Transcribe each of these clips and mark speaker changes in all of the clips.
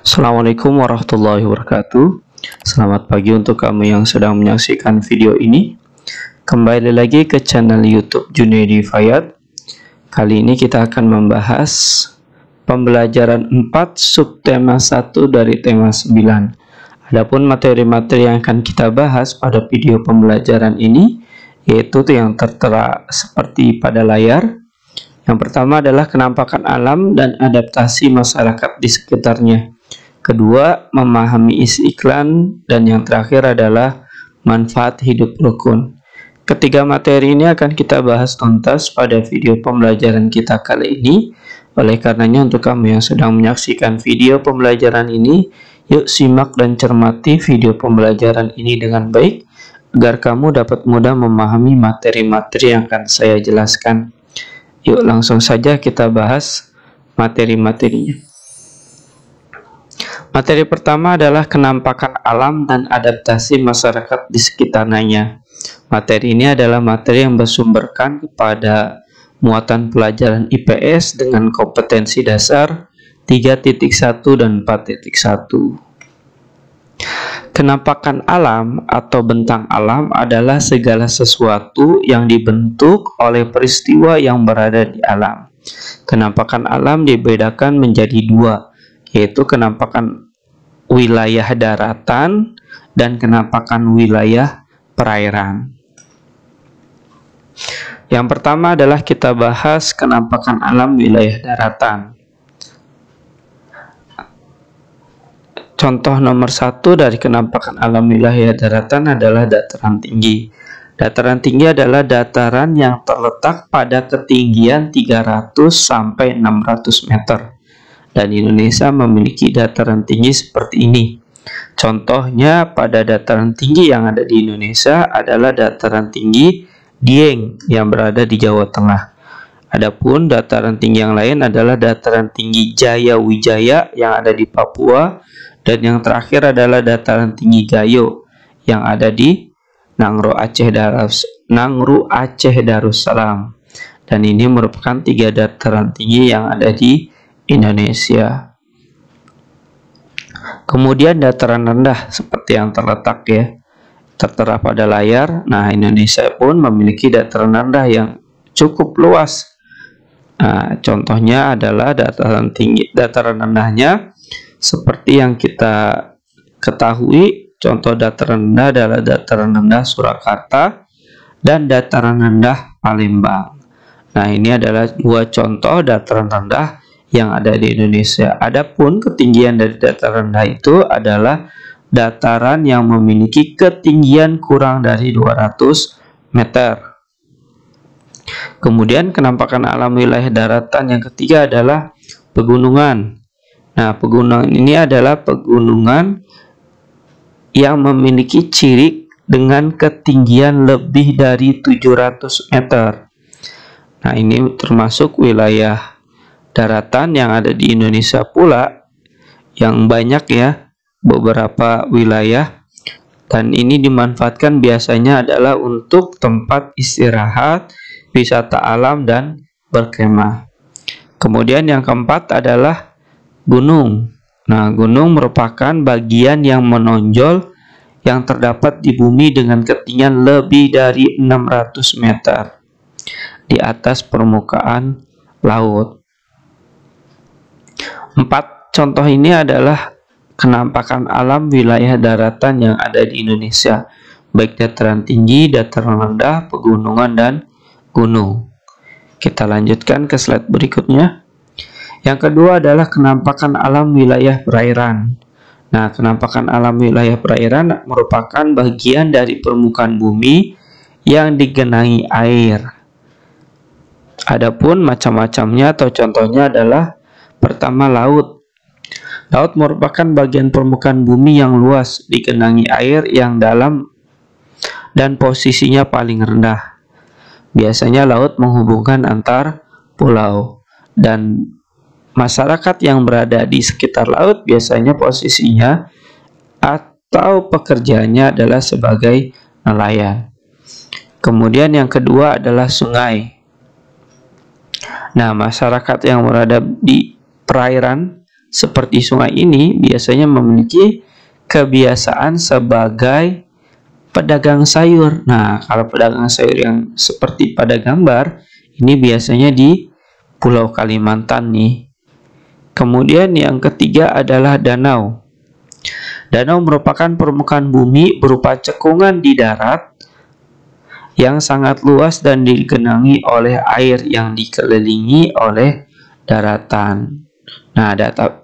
Speaker 1: Assalamualaikum warahmatullahi wabarakatuh. Selamat pagi untuk kamu yang sedang menyaksikan video ini. Kembali lagi ke channel YouTube Junaidi Fayad. Kali ini kita akan membahas pembelajaran 4 subtema 1 dari tema 9. Adapun materi-materi yang akan kita bahas pada video pembelajaran ini yaitu yang tertera seperti pada layar. Yang pertama adalah kenampakan alam dan adaptasi masyarakat di sekitarnya. Kedua, memahami isi iklan. Dan yang terakhir adalah manfaat hidup rukun. Ketiga materi ini akan kita bahas tuntas pada video pembelajaran kita kali ini. Oleh karenanya untuk kamu yang sedang menyaksikan video pembelajaran ini, yuk simak dan cermati video pembelajaran ini dengan baik, agar kamu dapat mudah memahami materi-materi yang akan saya jelaskan. Yuk langsung saja kita bahas materi-materinya. Materi pertama adalah kenampakan alam dan adaptasi masyarakat di sekitarnya. Materi ini adalah materi yang bersumberkan kepada muatan pelajaran IPS dengan kompetensi dasar 3.1 dan 4.1. Kenampakan alam atau bentang alam adalah segala sesuatu yang dibentuk oleh peristiwa yang berada di alam. Kenampakan alam dibedakan menjadi dua, yaitu kenampakan wilayah daratan dan kenampakan wilayah perairan. Yang pertama adalah kita bahas kenampakan alam wilayah daratan. Contoh nomor 1 dari kenampakan alam wilayah daratan adalah dataran tinggi. Dataran tinggi adalah dataran yang terletak pada ketinggian 300 sampai 600 meter. Dan Indonesia memiliki dataran tinggi seperti ini. Contohnya pada dataran tinggi yang ada di Indonesia adalah dataran tinggi Dieng yang berada di Jawa Tengah. Adapun dataran tinggi yang lain adalah dataran tinggi Jayawijaya yang ada di Papua. Dan yang terakhir adalah dataran tinggi Gayo yang ada di Nangro Aceh Darussalam. Dan ini merupakan 3 dataran tinggi yang ada di Indonesia. Kemudian dataran rendah seperti yang tertera pada layar. Nah, Indonesia pun memiliki dataran rendah yang cukup luas. Nah, contohnya adalah dataran rendahnya seperti yang kita ketahui. Contoh dataran rendah adalah dataran rendah Surakarta dan dataran rendah Palembang. Nah, ini adalah 2 contoh dataran rendah yang ada di Indonesia. Adapun ketinggian dari dataran rendah itu adalah dataran yang memiliki ketinggian kurang dari 200 meter. Kemudian kenampakan alam wilayah daratan yang ketiga adalah pegunungan. Nah, pegunungan ini adalah pegunungan yang memiliki ciri dengan ketinggian lebih dari 700 meter. Nah, ini termasuk wilayah daratan yang ada di Indonesia pula, yang banyak ya, beberapa wilayah. Dan ini dimanfaatkan biasanya adalah untuk tempat istirahat, wisata alam, dan berkemah. Kemudian yang keempat adalah gunung. Nah, gunung merupakan bagian yang menonjol yang terdapat di bumi dengan ketinggian lebih dari 600 meter di atas permukaan laut. 4 contoh ini adalah kenampakan alam wilayah daratan yang ada di Indonesia, baik dataran tinggi, dataran rendah, pegunungan, dan gunung. Kita lanjutkan ke slide berikutnya. Yang kedua adalah kenampakan alam wilayah perairan. Nah, kenampakan alam wilayah perairan merupakan bagian dari permukaan bumi yang digenangi air. Adapun macam-macamnya atau contohnya adalah pertama, laut. Laut merupakan bagian permukaan bumi yang luas, digenangi air yang dalam dan posisinya paling rendah. Biasanya laut menghubungkan antar pulau, dan masyarakat yang berada di sekitar laut biasanya posisinya atau pekerjaannya adalah sebagai nelayan. Kemudian yang kedua adalah sungai. Nah, masyarakat yang berada di perairan seperti sungai ini biasanya memiliki kebiasaan sebagai pedagang sayur. Nah, kalau pedagang sayur yang seperti pada gambar, ini biasanya di Pulau Kalimantan nih. Kemudian yang ketiga adalah danau. Danau merupakan permukaan bumi berupa cekungan di darat yang sangat luas dan digenangi oleh air yang dikelilingi oleh daratan. Nah,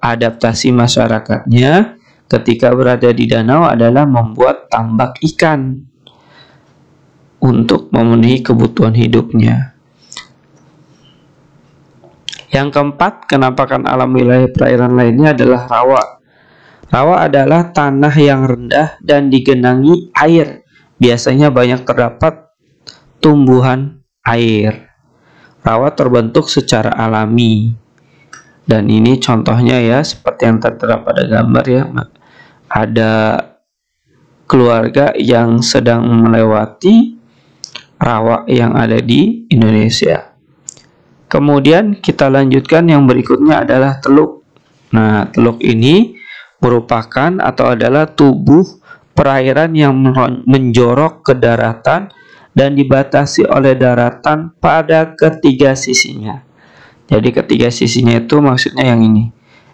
Speaker 1: adaptasi masyarakatnya ketika berada di danau adalah membuat tambak ikan untuk memenuhi kebutuhan hidupnya. Yang keempat, kenampakan alam wilayah perairan lainnya adalah rawa. Rawa adalah tanah yang rendah dan digenangi air. Biasanya banyak terdapat tumbuhan air. Rawa terbentuk secara alami. Dan ini contohnya ya, seperti yang tertera pada gambar ya. Ada keluarga yang sedang melewati rawa yang ada di Indonesia. Kemudian kita lanjutkan, yang berikutnya adalah teluk. Nah, teluk ini merupakan atau adalah tubuh perairan yang menjorok ke daratan dan dibatasi oleh daratan pada ketiga sisinya. Jadi ketiga sisinya itu maksudnya yang ini,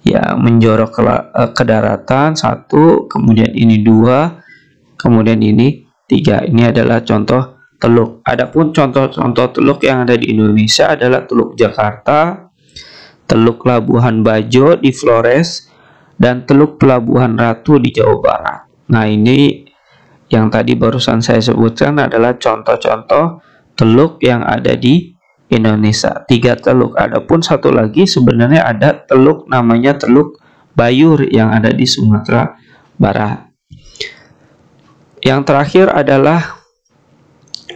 Speaker 1: ya, menjorok ke daratan satu, kemudian ini dua, kemudian ini tiga. Ini adalah contoh teluk. Adapun contoh-contoh teluk yang ada di Indonesia adalah Teluk Jakarta, Teluk Labuhan Bajo di Flores, dan Teluk Pelabuhan Ratu di Jawa Barat. Nah, ini yang tadi barusan saya sebutkan adalah contoh-contoh teluk yang ada di Indonesia. 3 teluk. Adapun satu lagi sebenarnya ada teluk namanya Teluk Bayur yang ada di Sumatera Barat. Yang terakhir adalah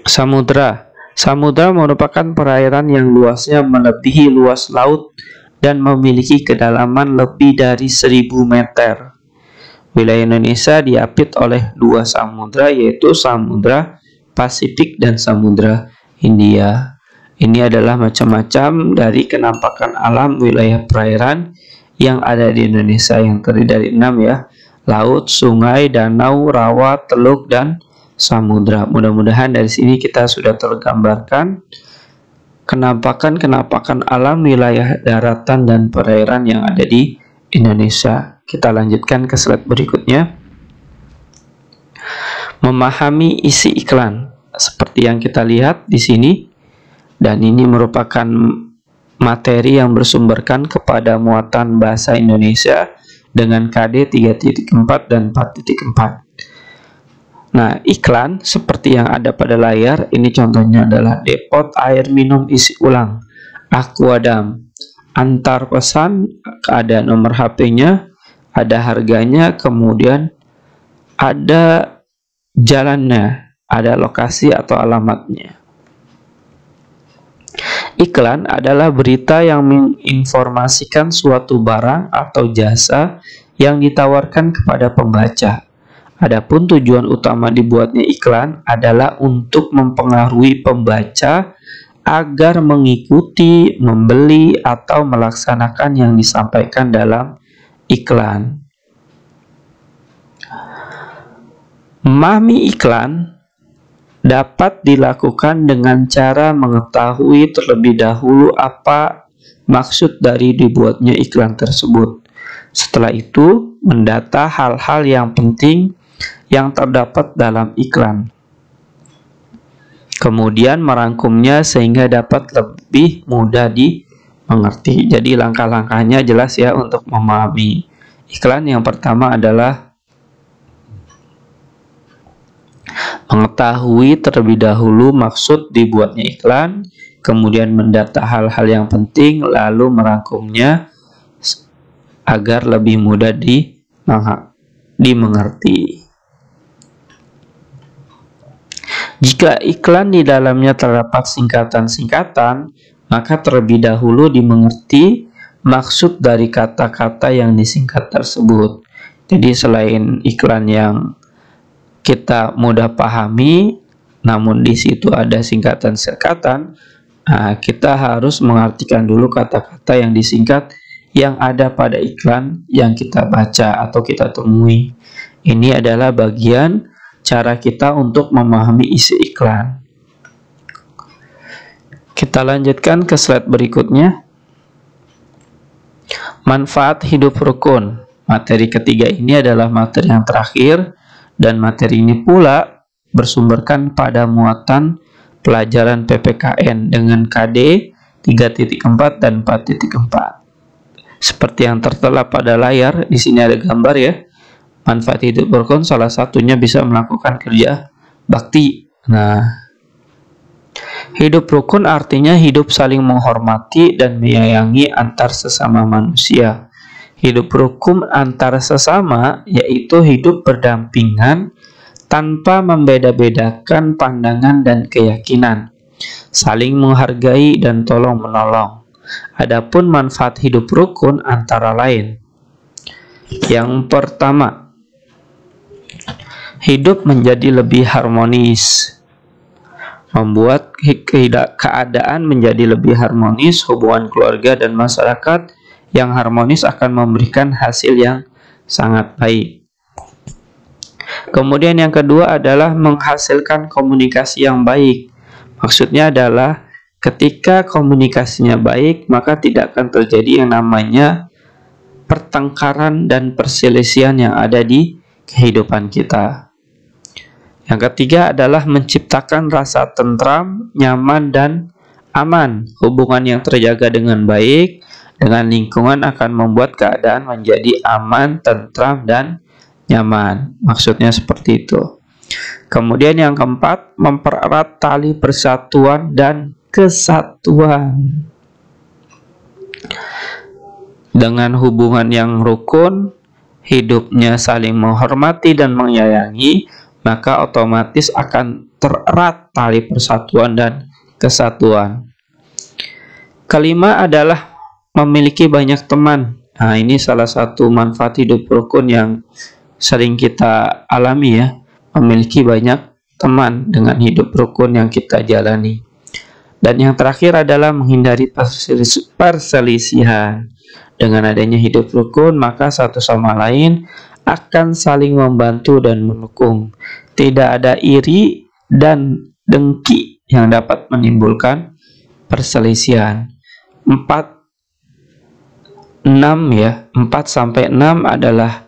Speaker 1: samudra. Samudra merupakan perairan yang luasnya melebihi luas laut dan memiliki kedalaman lebih dari 1000 meter. Wilayah Indonesia diapit oleh 2 samudra, yaitu Samudra Pasifik dan Samudra Hindia. Ini adalah macam-macam dari kenampakan alam wilayah perairan yang ada di Indonesia, yang terdiri dari 6 ya. Laut, sungai, danau, rawa, teluk, dan samudra. Mudah-mudahan dari sini kita sudah tergambarkan kenampakan alam wilayah daratan dan perairan yang ada di Indonesia. Kita lanjutkan ke slide berikutnya. Memahami isi iklan seperti yang kita lihat di sini, dan ini merupakan materi yang bersumberkan kepada muatan bahasa Indonesia dengan KD 3.4 dan 4.4. Nah, iklan seperti yang ada pada layar ini contohnya adalah depot air minum isi ulang Aquadam. Antar pesan, ada nomor HP-nya, ada harganya, kemudian ada jalannya, ada lokasi atau alamatnya. Iklan adalah berita yang menginformasikan suatu barang atau jasa yang ditawarkan kepada pembaca. Adapun tujuan utama dibuatnya iklan adalah untuk mempengaruhi pembaca agar mengikuti, membeli, atau melaksanakan yang disampaikan dalam iklan. Memahami iklan dapat dilakukan dengan cara mengetahui terlebih dahulu apa maksud dari dibuatnya iklan tersebut. Setelah itu, mendata hal-hal yang penting yang terdapat dalam iklan. Kemudian merangkumnya sehingga dapat lebih mudah dimengerti. Jadi langkah-langkahnya jelas ya untuk memahami iklan. Yang pertama adalah mengetahui terlebih dahulu maksud dibuatnya iklan, kemudian mendata hal-hal yang penting, lalu merangkumnya agar lebih mudah dimengerti. Jika iklan di dalamnya terdapat singkatan-singkatan, maka terlebih dahulu dimengerti maksud dari kata-kata yang disingkat tersebut. Jadi selain iklan yang kita mudah pahami, namun di situ ada singkatan-singkatan, kita harus mengartikan dulu kata-kata yang disingkat yang ada pada iklan yang kita baca atau kita temui. Ini adalah bagian cara kita untuk memahami isi iklan. Kita lanjutkan ke slide berikutnya. Manfaat hidup rukun. Materi ketiga ini adalah materi yang terakhir, dan materi ini pula bersumberkan pada muatan pelajaran PPKN dengan KD 3.4 dan 4.4. Seperti yang tertera pada layar, di sini ada gambar ya. Manfaat hidup rukun salah satunya bisa melakukan kerja bakti. Nah, hidup rukun artinya hidup saling menghormati dan menyayangi antar sesama manusia. Hidup rukun antar sesama yaitu hidup berdampingan tanpa membeda-bedakan pandangan dan keyakinan, saling menghargai dan tolong-menolong. Adapun manfaat hidup rukun antara lain. Yang pertama, hidup menjadi lebih harmonis. Membuat keadaan menjadi lebih harmonis, hubungan keluarga dan masyarakat yang harmonis akan memberikan hasil yang sangat baik. Kemudian yang kedua adalah menghasilkan komunikasi yang baik. Maksudnya adalah ketika komunikasinya baik, maka tidak akan terjadi yang namanya pertengkaran dan perselisihan yang ada di kehidupan kita. Yang ketiga adalah menciptakan rasa tentram, nyaman, dan aman. Hubungan yang terjaga dengan baik dengan lingkungan akan membuat keadaan menjadi aman, tentram, dan nyaman. Maksudnya seperti itu. Kemudian yang keempat, mempererat tali persatuan dan kesatuan. Dengan hubungan yang rukun, hidupnya saling menghormati dan menyayangi, maka otomatis akan tererat tali persatuan dan kesatuan. Kelima adalah memiliki banyak teman. Nah, ini salah satu manfaat hidup rukun yang sering kita alami ya, memiliki banyak teman dengan hidup rukun yang kita jalani. Dan yang terakhir adalah menghindari perselisihan. Dengan adanya hidup rukun, maka satu sama lain akan saling membantu dan mendukung. Tidak ada iri dan dengki yang dapat menimbulkan perselisihan. 4 sampai 6 adalah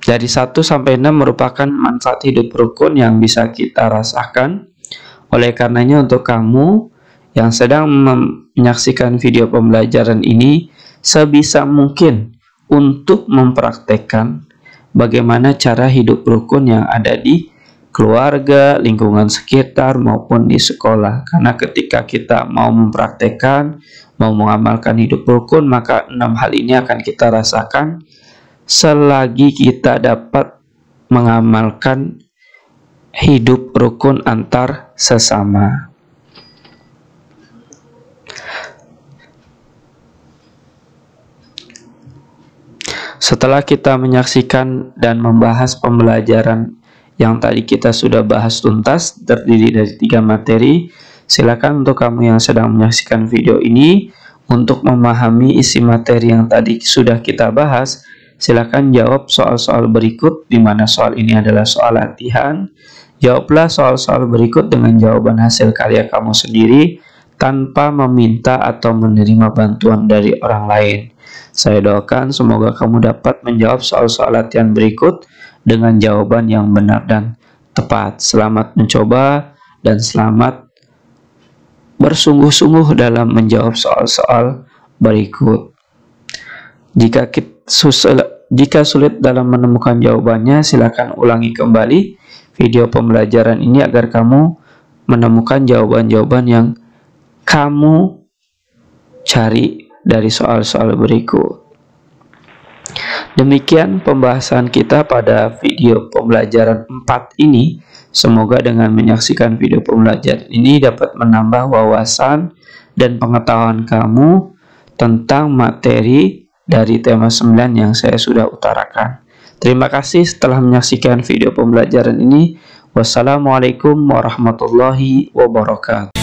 Speaker 1: dari 1 sampai 6 merupakan manfaat hidup rukun yang bisa kita rasakan. Oleh karenanya untuk kamu yang sedang menyaksikan video pembelajaran ini, sebisa mungkin untuk mempraktekkan bagaimana cara hidup rukun yang ada di keluarga, lingkungan sekitar, maupun di sekolah. Karena ketika kita mau mempraktekkan, mau mengamalkan hidup rukun, maka 6 hal ini akan kita rasakan selagi kita dapat mengamalkan hidup rukun antar sesama. Setelah kita menyaksikan dan membahas pembelajaran yang tadi kita sudah bahas tuntas, terdiri dari 3 materi, silakan untuk kamu yang sedang menyaksikan video ini, untuk memahami isi materi yang tadi sudah kita bahas, silakan jawab soal-soal berikut, di mana soal ini adalah soal latihan. Jawablah soal-soal berikut dengan jawaban hasil karya kamu sendiri, tanpa meminta atau menerima bantuan dari orang lain. Saya doakan semoga kamu dapat menjawab soal-soal latihan berikut dengan jawaban yang benar dan tepat. Selamat mencoba dan selamat bersungguh-sungguh dalam menjawab soal-soal berikut. Jika sulit dalam menemukan jawabannya, silakan ulangi kembali video pembelajaran ini agar kamu menemukan jawaban-jawaban yang kamu cari dari soal-soal berikut. Demikian pembahasan kita pada video pembelajaran 4 ini. Semoga dengan menyaksikan video pembelajaran ini dapat menambah wawasan dan pengetahuan kamu tentang materi dari tema 9 yang saya sudah utarakan. Terima kasih telah menyaksikan video pembelajaran ini. Wassalamualaikum warahmatullahi wabarakatuh.